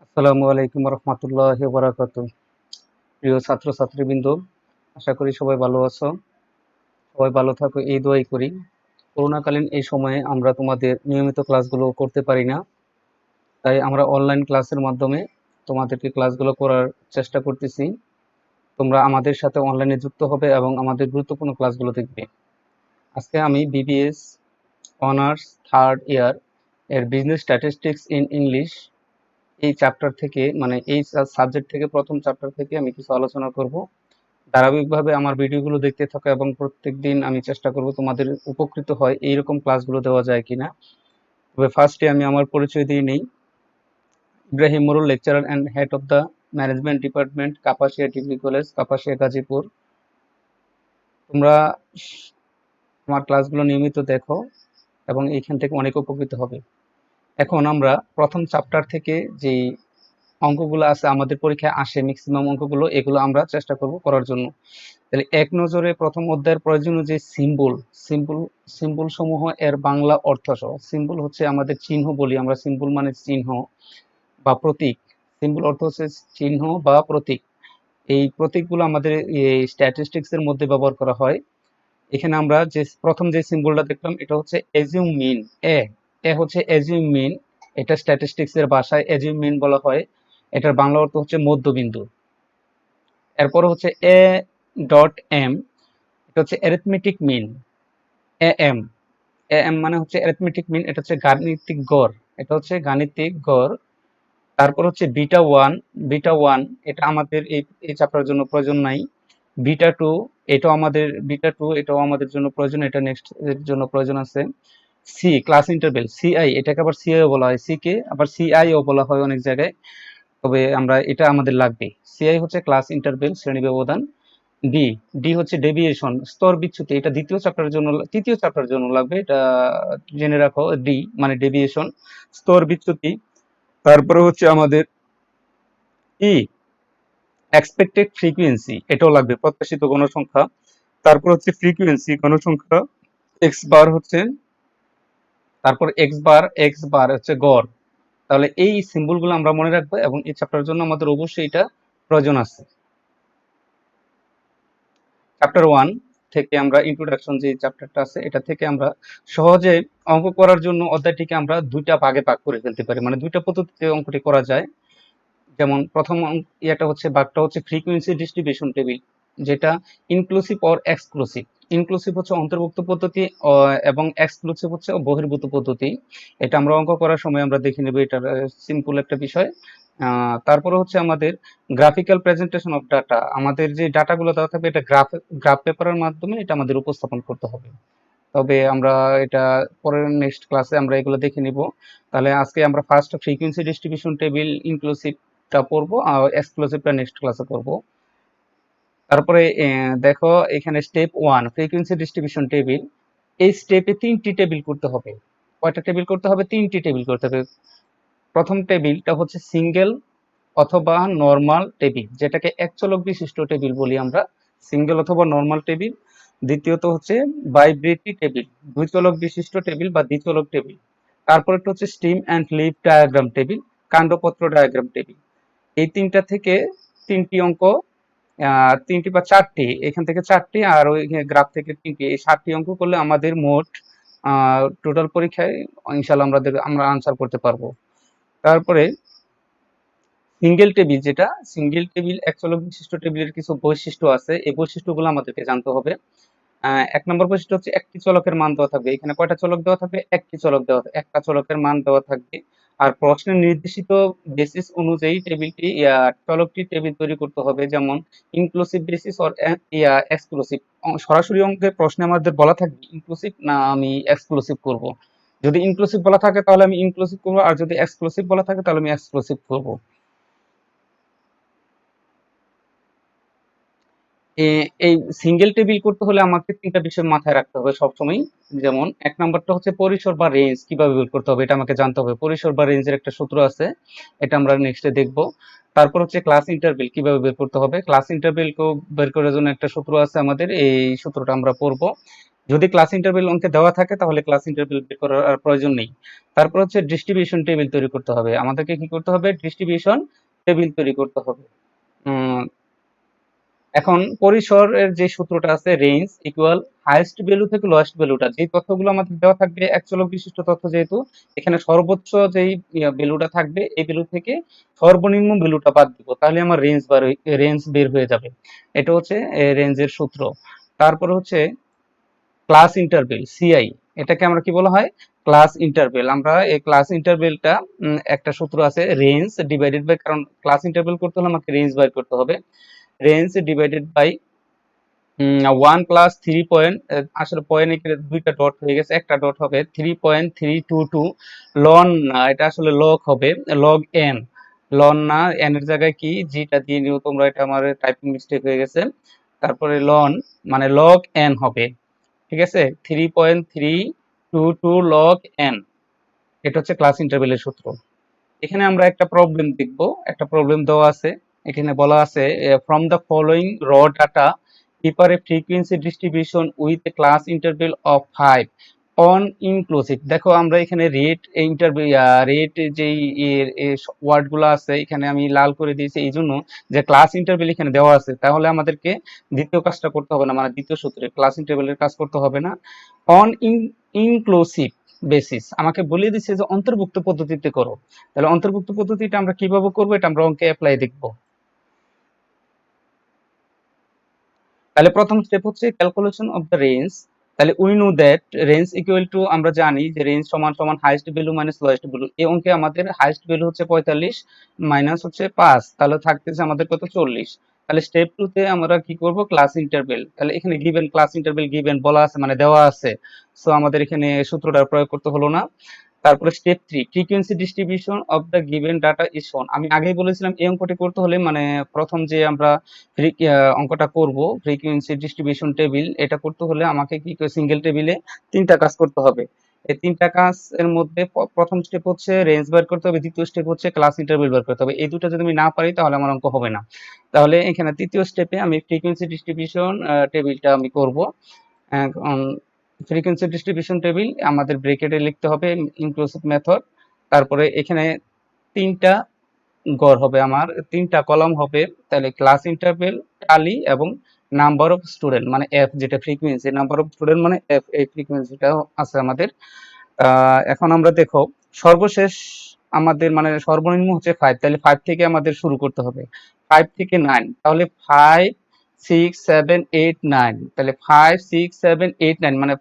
আসসালামু আলাইকুম রহমতুল্লাহ বারাকাতু। প্রিয় ছাত্রছাত্রীবৃন্দ, আশা করি সবাই ভালো আছো। সবাই ভালো থাকো এই দোয়াই করি। করোনাকালীন এই সময়ে আমরা তোমাদের নিয়মিত ক্লাসগুলো করতে পারি না, তাই আমরা অনলাইন ক্লাসের মাধ্যমে তোমাদেরকে ক্লাসগুলো করার চেষ্টা করতেছি। তোমরা আমাদের সাথে অনলাইনে যুক্ত হবে এবং আমাদের গুরুত্বপূর্ণ ক্লাসগুলো দেখবে। আজকে আমি বিবিএস অনার্স থার্ড ইয়ার এর বিজনেস স্ট্যাটিস্টিক্স ইন ইংলিশ এই চ্যাপ্টার থেকে, মানে এই সাবজেক্ট থেকে, প্রথম চ্যাপ্টার থেকে আমি কিছু আলোচনা করব। ধারাবাহিকভাবে আমার ভিডিওগুলো দেখতে থাকো এবং প্রত্যেকদিন আমি চেষ্টা করব তোমাদের উপকৃত হয় এইরকম ক্লাসগুলো দেওয়া যায় কিনা। তবে ফার্স্টে আমি আমার পরিচয় দিয়ে নেই। Ibrahim Morol, lecturer and head of the management department, Kapasia degree college, Kapasia, Gazipur. তোমরা আমার ক্লাসগুলো নিয়মিত দেখো এবং এইখান থেকে অনেক উপকৃত হবে। এখন আমরা প্রথম চ্যাপ্টার থেকে যেই অঙ্কগুলো আছে, আমাদের পরীক্ষায় আসে ম্যাক্সিমাম অঙ্কগুলো, এগুলো আমরা চেষ্টা করব করার জন্য। তাহলে এক নজরে প্রথম অধ্যায়ের প্রয়োজনীয় যে সিম্বল সিম্বল সমূহ এর বাংলা অর্থ সহ। সিম্বল হচ্ছে আমাদের চিহ্ন বলি আমরা, সিম্বল মানে চিহ্ন বা প্রতীক। সিম্বল অর্থ হচ্ছে চিহ্ন বা প্রতীক। এই প্রতীকগুলো আমাদের এই স্ট্যাটিস্টিক্স এর মধ্যে ব্যবহার করা হয়। এখানে আমরা যে প্রথম যে সিম্বলটা দেখলাম, এটা হচ্ছে অ্যাজিউম মিন। এ এ হচ্ছে অ্যাজিউম মিন। এটা স্ট্যাটিস্টিক্স এর ভাষায় অ্যাজিউম মিন বলা হয়। এটার বাংলা অর্থ হচ্ছে মধ্যবিন্দু। এরপর হচ্ছে এ ডট এম, এটা হচ্ছে arithmetic mean. A M A M মানে হচ্ছে অ্যারিথমেটিক মিন, এটা হচ্ছে গাণিতিক গড়। এটা হচ্ছে গাণিতিক গড়। তারপর হচ্ছে বিটা ওয়ান। বিটা ওয়ান এটা আমাদের এই চ্যাপ্টারের জন্য প্রয়োজন নাই। বিটা টু, এটাও আমাদের জন্য প্রয়োজন, এটা নেক্সট এর জন্য প্রয়োজন আছে। সি, ক্লাস ইন্টারভেল, সিআই, এটাকে আবার সিআই বলা হয়, সি কে আবার সিআই ও বলা হয় অনেক জায়গায়। তবে আমরা এটা আমাদের লাগবে। সিআই হচ্ছে ক্লাস ইন্টারভেল, শ্রেণী ব্যবধান। ডি, ডি হচ্ছে ডেভিয়েশন, স্তর বিচ্যুতি। এটা তৃতীয় চ্যাপ্টারের জন্য লাগবে, এটা জেনে রাখো। ডি মানে ডেভিয়েশন, স্তর বিচ্যুতি। তারপরে হচ্ছে আমাদের ই, এক্সপেক্টেড ফ্রিকোয়েন্সি, এটাও লাগবে, প্রত্যাশিত গণসংখ্যা। তারপর হচ্ছে ফ্রিকোয়েন্সি, গণসংখ্যা। এক্স বার হচ্ছে, তারপর এক্স বার হচ্ছে গড়। তাহলে এই সিম্বল গুলো আমরা মনে রাখবো এবং এই চ্যাপ্টারের জন্য আমাদের অবশ্যই এটা প্রয়োজন আছে। চ্যাপ্টার ওয়ান থেকে আমরা ইন্ট্রোডাকশন যে চ্যাপ্টারটা আছে, এটা থেকে আমরা সহজে অঙ্ক করার জন্য অধ্যায়টিকে আমরা দুইটা ভাগে ভাগ করে ফেলতে পারি, মানে দুইটা পদ্ধতিতে অঙ্কটি করা যায়। যেমন প্রথম ভাগটা হচ্ছে ফ্রিকোয়েন্সি ডিস্ট্রিবিউশন টেবিল, যেটা ইনক্লুসিভ অর এক্সক্লুসিভ। ইনক্লুসিভ হচ্ছে অন্তর্ভুক্ত পদ্ধতি, এবং এক্সক্লুসিভ হচ্ছে বহির্ভূত পদ্ধতি। এটা আমরা অঙ্ক করার সময় আমরা দেখে নেব, এটা সিম্পল একটা বিষয়। তারপরে হচ্ছে আমাদের গ্রাফিক্যাল প্রেজেন্টেশন অফ ডাটা। আমাদের যে ডাটাগুলো দেওয়া থাকবে, এটা গ্রাফ পেপারের মাধ্যমে এটা আমাদের উপস্থাপন করতে হবে। তবে আমরা এটা পরের নেক্সট ক্লাসে আমরা এগুলো দেখে নিব। তাহলে আজকে আমরা ফার্স্ট ফ্রিকোয়েন্সি ডিস্ট্রিবিউশন টেবিল ইনক্লুসিভটা পড়বো, আর এক্সক্লুসিভটা নেক্সট ক্লাসে পড়বো। তারপরে দেখো, এখানে step one frequency distribution table. এই স্টেপে তিনটি টেবিল করতে হবে। কয়টা টেবিল করতে হবে? তিনটি টেবিল করতে হবে। প্রথম টেবিলটা হচ্ছে সিঙ্গেল অথবা নরমাল টেবিল, যেটাকে এক চলক বিশিষ্ট টেবিল বলি আমরা, সিঙ্গেল অথবা নরমাল টেবিল। দ্বিতীয়ত হচ্ছে ভাইব্রেটরি টেবিল, দুই চলক বিশিষ্ট টেবিল বা দ্বিচলক টেবিল। তারপরটা হচ্ছে stem and leaf diagram table, কাণ্ডপত্র ডায়াগ্রাম টেবিল। এই তিনটা থেকে তিনটি অঙ্ক, তিনটি বা চারটি, এখান থেকে চারটি আর ওই গ্রাফ থেকে তিনটি, এই 7টি অঙ্ক করলে আমাদের মোট টোটাল পরীক্ষায় ইনশাল্লাহ আমরা আনসার করতে পারবো। তারপরে সিঙ্গেল টেবিল এক চলক বিশিষ্ট টেবিলের কিছু বৈশিষ্ট্য আছে, এই বৈশিষ্ট্যগুলো আমাদেরকে জানতে হবে। এক নম্বর বৈশিষ্ট্য হচ্ছে একটি চলকের মান দেওয়া থাকবে। এখানে কয়টা চলক দেওয়া থাকবে? একটা চলকের মান দেওয়া থাকবে। আর প্রশ্নের নির্দেশিত বেসিস অনুযায়ী চলকটি টেবিল তৈরি করতে হবে, যেমন ইনক্লুসিভ বেসিস অর এক্সক্লুসিভ। সরাসরি অঙ্কের প্রশ্নে আমাদের বলা থাকবে ইনক্লুসিভ না আমি এক্সক্লুসিভ করব। যদি ইনক্লুসিভ বলা থাকে তাহলে আমি ইনক্লুসিভ করবো, আর যদি এক্সক্লুসিভ বলা থাকে তাহলে আমি এক্সক্লুসিভ করবো। এই সিঙ্গেল টেবিল করতে হলে আমাকে তিনটা বিষয় মাথায় রাখতে হবে সবসময়। যেমন এক নাম্বারটা হচ্ছে পরিসর বা রেঞ্জ কিভাবে বের করতে হবে, এটা আমাকে জানতে হবে। পরিসর বা রেঞ্জের একটা সূত্র আছে, এটা আমরা নেক্সটে দেখব। তারপর হচ্ছে ক্লাস ইন্টারভেল কিভাবে বের করতে হবে। ক্লাস ইন্টারভেল কেও বের করার জন্য একটা সূত্র আছে আমাদের, এই সূত্রটা আমরা পড়বো। যদি ক্লাস ইন্টারভেল অঙ্কে দেওয়া থাকে তাহলে ক্লাস ইন্টারভেল বের করার আর প্রয়োজন নেই। তারপর হচ্ছে ডিস্ট্রিবিউশন টেবিল তৈরি করতে হবে। আমাদেরকে কি করতে হবে? ডিস্ট্রিবিউশন টেবিল তৈরি করতে হবে। উম, এখন পরিসরের যে সূত্রটা আছে, রেঞ্জ ইকুয়াল হাইয়েস্ট ভ্যালু থেকে লোয়েস্ট ভ্যালুটা, যে তথ্যগুলো আমাদের দেওয়া থাকবে এক চলক বিশিষ্ট তথ্য, যেহেতু এখানে সর্বোচ্চ যেই ভ্যালুটা থাকবে এই ভ্যালু থেকে সর্বনিম্ন ভ্যালুটা বাদ দিব, তাহলে আমার রেঞ্জ বের হয়ে যাবে। এটা হচ্ছে রেঞ্জের সূত্র। তারপরে হচ্ছে ক্লাস ইন্টারভেল, সিআই, এটাকে আমরা কি বলা হয়? Class interval. আমরা এই ক্লাস ইন্টারভেলটা একটা সূত্র আছে, রেঞ্জ ডিভাইডেড বাই, কারণ ক্লাস ইন্টারভেল করতে হলে আমাকে রেঞ্জ বের করতে হবে। Range divided by 1 plus 3 point, আসলে পয়েন্ট এখানে দুইটা ডট হয়ে গেছে, একটা ডট হবে 3.322 লন, এটা আসলে লগ হবে, লগ এন, লন না, এন এর জায়গায় কি জিটা দিয়ে নিও তোমরা, এটা আমার টাইপিং মিস্টেক হয়ে গেছে। তারপরে লন মানে লগ এন হবে, ঠিক আছে? 3.322 লগ এন, এটা হচ্ছে ক্লাস ইন্টারভেলের সূত্র। এখানে আমরা একটা প্রবলেম দেখব, একটা প্রবলেম দেওয়া আছে। এখানে বলা আছে ফ্রম দ্য ফলোইং র data prepare a frequency distribution with a class interval of 5 on inclusive। দেখো আমরা এখানে রেট ইন্টারভিউ, রেট যেই ওয়ার্ড গুলো আছে এখানে আমি লাল করে দিয়েছি এই জন্য যে ক্লাস ইন্টারভেল এখানে দেওয়া আছে, তাহলে আমাদেরকে দ্বিতীয় কাজটা করতে হবে না, মানে দ্বিতীয় সূত্রে ক্লাস ইন্টারভেলের কাজ করতে হবে না। অন ইনক্লুসিভ বেসিস আমাকে বলে দিচ্ছে যে অন্তর্ভুক্ত পদ্ধতিতে করো। তাহলে অন্তর্ভুক্ত পদ্ধতিটা আমরা কিভাবে করবো, এটা আমরা অঙ্কে অ্যাপ্লাই দেখবো। তাহলে প্রথম স্টেপ হচ্ছে ক্যালকুলেশন অফ দ্য রেঞ্জ। তাহলে we know that range equal to, আমরা জানি যে রেঞ্জ সমান সমান highest value minus lowest value. এই অঙ্কে আমাদের হাইয়েস্ট ভ্যালু হচ্ছে 45 মাইনাস হচ্ছে 5, তাহলে থাকতেছে আমাদের কত? 40। তাহলে স্টেপ 2 তে আমরা কি করব? Class interval. তাহলে এখানে গিভেন ক্লাস ইন্টারভেল গিভেন বলা আছে, মানে দেওয়া আছে, সো আমাদের এখানে সূত্রটা প্রয়োগ করতে হলো না। তারপরে step 3 frequency distribution of the given data is শোন। আমি আগেই বলেছিলাম এই অঙ্কটি করতে হলে, মানে প্রথম যে আমরা অঙ্কটা করব ফ্রিকোয়েন্সি ডিস্ট্রিবিউশন টেবিল, এটা করতে হলে আমাকে কি সিঙ্গেল টেবিলে তিনটা কাজ করতে হবে। এই তিনটা কাজ এর মধ্যে প্রথম স্টেপ হচ্ছে রেঞ্জ বের করতে হবে, দ্বিতীয় স্টেপ হচ্ছে ক্লাস ইন্টারভেল বের করতে হবে। এই দুটো যদি আমি না পারি তাহলে আমার অঙ্ক হবে না। তাহলে এখানে তৃতীয় স্টেপে আমি ফ্রিকোয়েন্সি ডিস্ট্রিবিউশন টেবিলটা আমি করব। ফ্রিকোয়েন্সি ডিস্ট্রিবিউশন টেবিল আমাদের ব্রেকেটে লিখতে হবে ইনক্লুসিভ মেথড। তারপরে এখানে তিনটা গড় হবে, আমার তিনটা কলাম হবে। তাহলে ক্লাস ইন্টারভেল, টালি এবং নাম্বার অফ স্টুডেন্ট মানে এফ, যেটা ফ্রিকোয়েন্সি, নাম্বার অফ স্টুডেন্ট মানে এফ, এই ফ্রিকোয়েন্সিটা আছে আমাদের। এখন আমরা দেখো সর্বশেষ আমাদের মানে সর্বনিম্ন হচ্ছে 5, তাহলে 5 থেকে আমাদের শুরু করতে হবে, 5 থেকে 9। তাহলে 5 6 7 8 9, তাহলে 5 6 7 8 9 মানে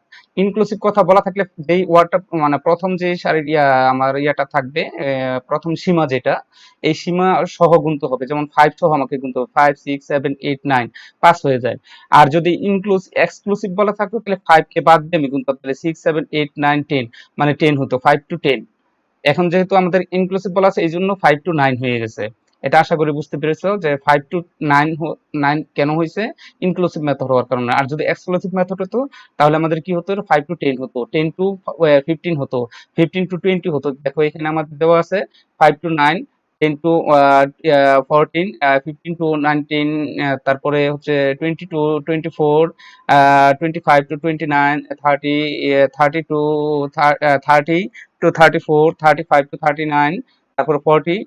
ইনক্লুসিভ কথা বলা থাকলে যেই ওয়ার্ডটা মানে প্রথম যে সারির আমার ইয়াটা থাকবে, প্রথম সীমা যেটা, এই সীমা সহ গুনতে হবে। যেমন 5 সহ আমাকে গুনতে হবে, 5 6 7 8 9, 5 হয়ে যায়। আর যদি এক্সক্লুসিভ বলা থাকতো তাহলে 5 কে বাদ দিয়ে আমি গুনতাম, তাহলে 6 7 8 9 10 মানে 10 হতো, 5 to 10। এখন যেহেতু আমাদের ইনক্লুসিভ বলা আছে এই জন্য 5 to 9 হয়ে গেছে। এটা আশা করি বুঝতে পেরেছো যে 5 to 9 9 কেন হয়েছে? ইনক্লুসিভ মেথড হওয়ার কারণে। আর যদি এক্সক্লুসিভ মেথড হতো তাহলে আমাদের কি হতো? 5 to 10 হতো, 10 to 15 হতো, 15 to 20 হতো। দেখো এখানে আমাদের দেওয়া আছে 5 to 9, 10 to 14, 15 to 19, তারপরে হচ্ছে 20 to 24, 25 to 29, 30, 30 to 30 to 34, 35 to 39, তারপর 40,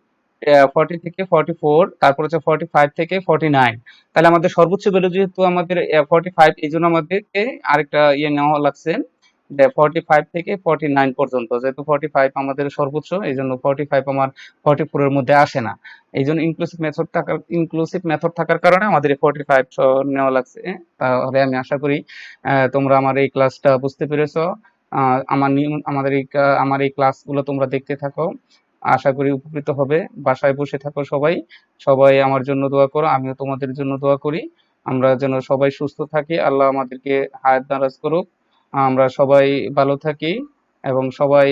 40 থেকে 44, তারপর হচ্ছে 45 থেকে 49। তাহলে আমাদের সর্বোচ্চ ভ্যালু যেহেতু আমাদের 45, এই জন্য আমাদেরকে আরেকটা ইয়ে নেওয়া লাগছে যে 45 থেকে 49 পর্যন্ত, যেহেতু 45 আমাদের সর্বোচ্চ এই জন্য 45 আমার 44 এর মধ্যে আসে না। এই জন্য ইনক্লুসিভ মেথড থাকার কারণে আমাদের এই 45 নেওয়া লাগছে। তাহলে আমি আশা করি তোমরা আমার এই ক্লাসটা বুঝতে পেরেছো। আমার এই ক্লাসগুলো তোমরা দেখতে থাকো, আশা করি উপকৃত হবে। বাসায় বসে থাকো সবাই, সবাই আমার জন্য দোয়া করো, আমিও তোমাদের জন্য দোয়া করি। আমরা যেন সবাই সুস্থ থাকি, আল্লাহ আমাদেরকে হায়াত দারাজ করুক, আমরা সবাই ভালো থাকি এবং সবাই